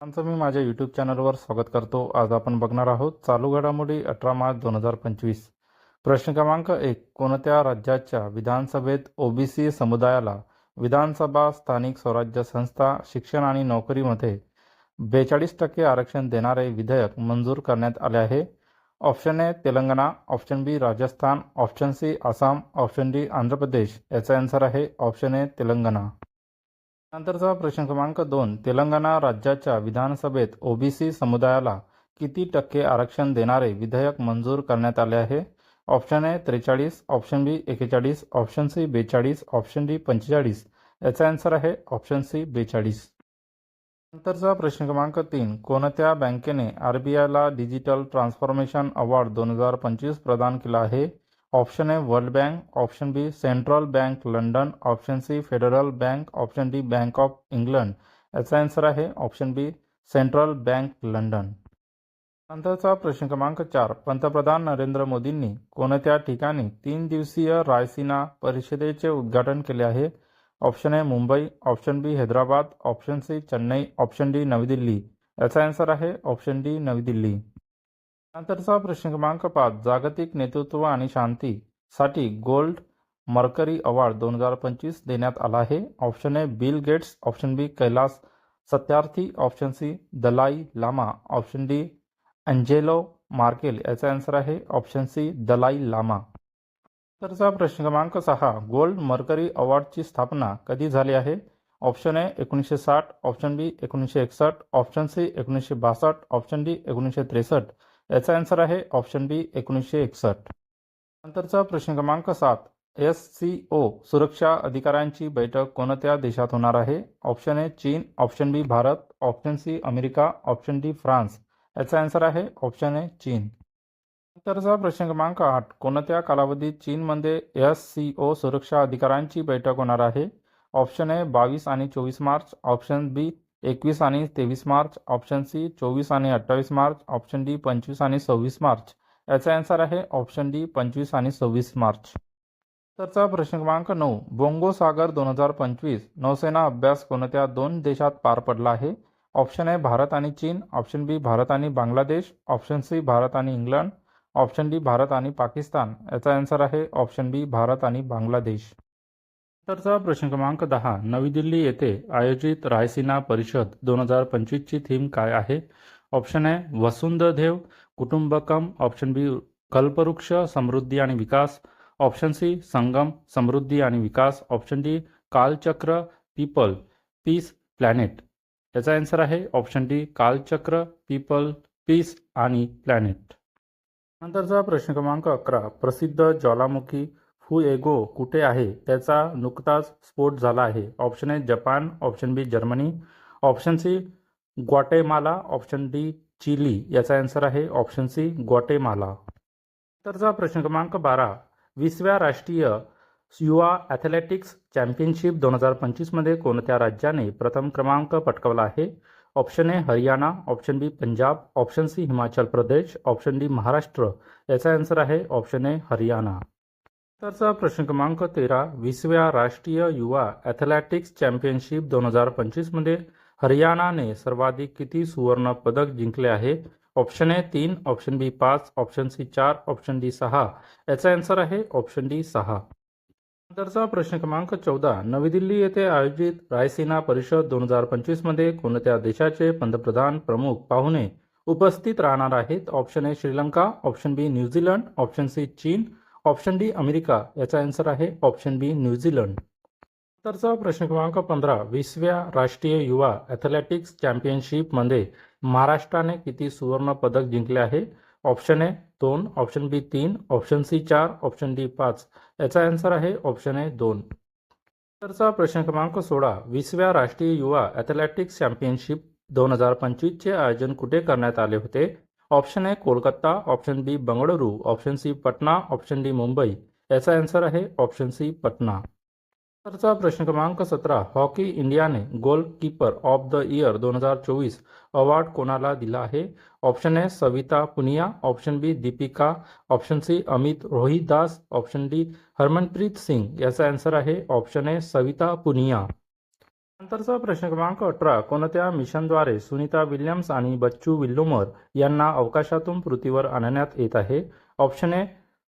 आमचं मी माझ्या यूट्यूब चॅनलवर स्वागत करतो. आज आपण बघणार आहोत चालू घडामोडी 18 मार्च 2025. प्रश्न क्रमांक 1. कोणत्या राज्याच्या विधानसभेत ओबीसी समुदायाला विधानसभा, स्थानिक स्वराज्य संस्था, शिक्षण आणि नोकरीमध्ये 42% आरक्षण देणारे विधेयक मंजूर करण्यात आले आहे? Option A Telangana, option B Rajasthan, option C Assam, option D Andhra Pradesh. याचा आन्सर आहे ऑप्शन ए तेलंगणा. नंतरचा प्रश्न क्रमांक 2. तेलंगणा राज्याच्या विधानसभेत ओबीसी समुदायाला किती टक्के आरक्षण देणारे विधेयक मंजूर करण्यात आले आहे? Option A 43, option B 41, option C 42, option D 45. याचा आन्सर आहे ऑप्शन सी 42. नंतरचा प्रश्न क्रमांक 3. कोणत्या बँकेने आरबीआयला डिजिटल ट्रान्सफॉर्मेशन अवॉर्ड 2025 प्रदान केला आहे? Option A world bank, option B central bank London, option C federal bank, option D bank of England. याचा आन्सर आहे option B central bank London. नंतरचा प्रश्न क्रमांक 4. पंतप्रधान नरेंद्र मोदींनी कोणत्या ठिकाणी 3 दिवसीय रायसीना परिषदेचे उद्घाटन केले आहे? Option A Mumbai, option B Hyderabad, option C Chennai, option D Navi Delhi. याचा आन्सर आहे ऑप्शन डी नवी दिल्ली. नंतरचा प्रश्न क्रमांक 5. जागतिक नेतृत्व आणि शांतीसाठी गोल्ड मर्करी अवॉर्ड 2025 देण्यात आला आहे. Option A Bill Gates, option B Kailash Satyarthi, option C Dalai Lama, option D Angela Merkel. याचा आन्सर आहे ऑप्शन सी दलाई लामा. नंतरचा प्रश्न क्रमांक 6. गोल्ड मर्करी अवॉर्डची स्थापना कधी झाली आहे? Option A 1960, option B 1961, option C 1962, option D 1963. याचा आन्सर आहे ऑप्शन बी 1961. नंतरचा प्रश्न क्रमांक 7. SCO सुरक्षा अधिकाऱ्यांची बैठक कोणत्या देशात होणार आहे? ऑप्शन ए चीन, option B Bharat, option C America, option D France. याचा आन्सर आहे ऑप्शन ए चीन. नंतरचा प्रश्न क्रमांक 8. कोणत्या कालावधीत चीनमध्ये SCO सुरक्षा अधिकाऱ्यांची बैठक होणार आहे? ऑप्शन ए 22 आणि 24 मार्च, ऑप्शन बी 21 आणि 23 मार्च, ऑप्शन सी 24 आणि 28 मार्च, ऑप्शन डी 25 आणि 26 मार्च. याचा आन्सर आहे ऑप्शन डी 25 आणि 26 मार्च. नंतरचा प्रश्न क्रमांक 9. बोंगो सागर 2025 नौसेना अभ्यास कोणत्या 2 देशात पार पडला आहे? ऑप्शन ए भारत आणि चीन, ऑप्शन बी भारत आणि बांगलादेश, ऑप्शन सी भारत आणि इंग्लंड, ऑप्शन डी भारत आणि पाकिस्तान. याचा आन्सर आहे ऑप्शन बी भारत आणि बांगलादेश. नंतरचा प्रश्न क्रमांक 10. नवी दिल्ली येथे आयोजित रायसीना परिषद 2025ची थीम काय आहे? ऑप्शन ए वसुंधधैव कुटुंबकम, ऑप्शन बी कल्पवृक्ष समृद्धी आणि विकास, ऑप्शन सी संगम समृद्धी आणि विकास, ऑप्शन डी कालचक्र पीपल पीस प्लॅनेट. याचा आन्सर आहे ऑप्शन डी कालचक्र पीपल पीस आणि प्लॅनेट. नंतरचा प्रश्न क्रमांक 11. प्रसिद्ध ज्वालामुखी फुएगो कुठे आहे? त्याचा नुकताच स्फोट झाला आहे. Option A Japan, option B Germany, option C Guatemala, option D Chile. याचा आन्सर आहे ऑप्शन सी ग्वाटेमाला. नंतरचा प्रश्न क्रमांक 12. 20व्या राष्ट्रीय युवा ॲथलेटिक्स चॅम्पियनशिप 2025 मध्ये कोणत्या राज्याने प्रथम क्रमांक पटकावला आहे? Option A Haryana, option B Punjab, option C Himachal Pradesh, option D Maharashtra. याचा आन्सर आहे ऑप्शन ए हरियाणा. नंतरचा प्रश्न क्रमांक 13. 20व्या राष्ट्रीय युवा ॲथलेटिक्स चॅम्पियनशिप 2025 मध्ये हरियाणाने सर्वाधिक किती सुवर्ण पदक जिंकले आहे? Option A 3, option B 5, option C 4, option D 6. याचा आन्सर आहे ऑप्शन डी 6. नंतरचा प्रश्न क्रमांक 14. नवी दिल्ली येथे आयोजित रायसीना परिषद 2025 मध्ये कोणत्या देशाचे पंतप्रधान प्रमुख पाहुणे उपस्थित राहणार आहेत? Option A Sri Lanka, option B New Zealand, option C चीन, ऑप्शन डी अमेरिका. याचा आन्सर आहे ऑप्शन बी न्यूझीलंड. नंतरचा प्रश्न क्रमांक 15. 20व्या राष्ट्रीय युवा ॲथलेटिक्स चॅम्पियनशिपमध्ये महाराष्ट्राने किती सुवर्ण पदक जिंकले आहे? Option A 2, option B 3, option C 4, option D 5. याचा आन्सर आहे ऑप्शन ए 2. नंतरचा प्रश्न क्रमांक 16. 20व्या राष्ट्रीय युवा ॲथलेटिक्स चॅम्पियनशिप 2025 चे आयोजन कुठे करण्यात आले होते? Option A Kolkata, option B Bengaluru, option C Patna, option D Mumbai. याचा आन्सर आहे ऑप्शन सी पटना. नंतरचा प्रश्न क्रमांक 17. हॉकी इंडियाने goalkeeper of the year 2024 award कोणाला दिला आहे? Option A Savita Punia, option B Deepika, option C Amit Rohidas, option D Harmanpreet Singh. याचा आन्सर आहे ऑप्शन ए सविता पुनिया. नंतरचा प्रश्न क्रमांक 18 कोणत्या मिशनद्वारे सुनीता विल्यम्स आणि बच्चू विल्लोमर यांना अवकाशातून पृथ्वीवर आणण्यात येत आहे? Option A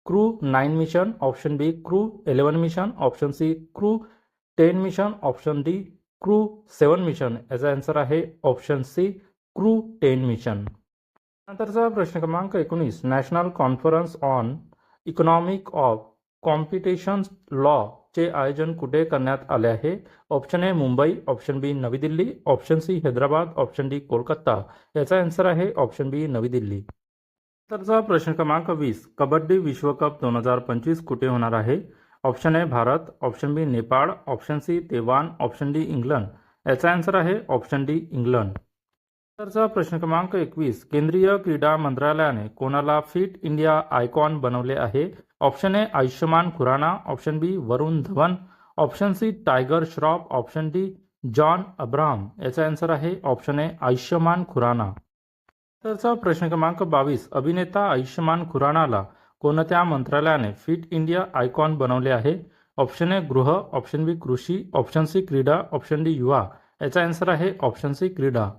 crew 9 mission, option B crew 11 mission, option C crew 10 mission, option D crew 7 mission. याचा आन्सर आहे ऑप्शन सी क्रू 10 मिशन. नंतरचा प्रश्न क्रमांक 19 national conference on economic of competition law चे आयोजन कुठे करण्यात आले आहे? Option A Mumbai, option B Navi Delhi, option C Hyderabad, option D Kolkata. याचा आन्सर आहे ऑप्शन बी नवी दिल्ली. नंतरचा प्रश्न क्रमांक 20 कबड्डी विश्वकप 2025 कुठे होणार आहे? Option A Bharat, option B Nepal, option C Taiwan, option D England. याचा आन्सर आहे ऑप्शन डी इंग्लंड. नंतरचा प्रश्न क्रमांक 21 केंद्रीय क्रीडा मंत्रालयाने कोणाला फिट इंडिया आयकॉन बनवले आहे? Option A Ayushmann Khurrana, option B Varun Dhawan, option C Tiger Shroff, option D John Abraham. याचा आन्सर आहे ऑप्शन ए आयुष्यमान खुराना. नंतरचा प्रश्न क्रमांक 22 अभिनेता आयुष्यमान खुरानाला कोणत्या मंत्रालयाने फिट इंडिया आयकॉन बनवले आहे? ऑप्शन ए गृह, ऑप्शन बी कृषी, ऑप्शन सी क्रीडा, ऑप्शन डी युवा. याचा आन्सर आहे ऑप्शन सी क्रीडा.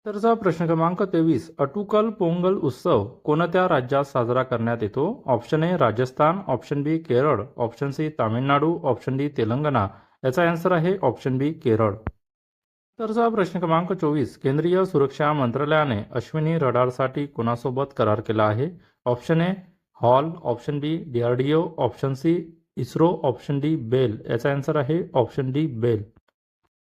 नंतरचा प्रश्न क्रमांक 23 अटुकल पोंगल उत्सव कोणत्या राज्यात साजरा करण्यात येतो? Option A Rajasthan, option B Kerala, option C Tamil Nadu, option D Telangana. याचा आन्सर आहे ऑप्शन बी केरळ. नंतरचा प्रश्न क्रमांक 24 केंद्रीय सुरक्षा मंत्रालयाने अश्विनी रडारसाठी कोणासोबत करार केला आहे? Option A HAL, option B DRDO, option C ISRO, option D BEL. याचा आन्सर आहे ऑप्शन डी बेल.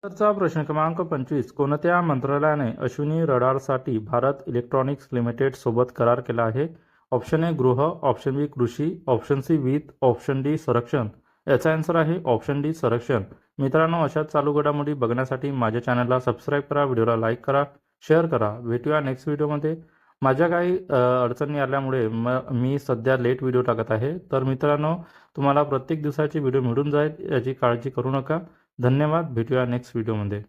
नंतरचा प्रश्न क्रमांक 25 कोणत्या मंत्रालयाने अश्विनी रडारसाठी भारत इलेक्ट्रॉनिक्स लिमिटेड सोबत करार केला आहे? ऑप्शन ए गृह, ऑप्शन बी कृषी, ऑप्शन सी वित्त, ऑप्शन डी संरक्षण. याचा आन्सर आहे ऑप्शन डी संरक्षण. मित्रांनो अशाच चालू घडामोडी बघण्यासाठी माझ्या चॅनलला सबस्क्राईब करा, व्हिडिओला लाईक करा, शेअर करा. भेटूया नेक्स्ट व्हिडिओमध्ये. माझ्या काही अडचणी आल्यामुळे मी सध्या लेट व्हिडिओ टाकत आहे. तर मित्रांनो तुम्हाला प्रत्येक दिवसाची व्हिडिओ मिळून जाईल याची काळजी करू नका. धन्यवाद. भेटूया नेक्स्ट व्हिडिओमध्ये.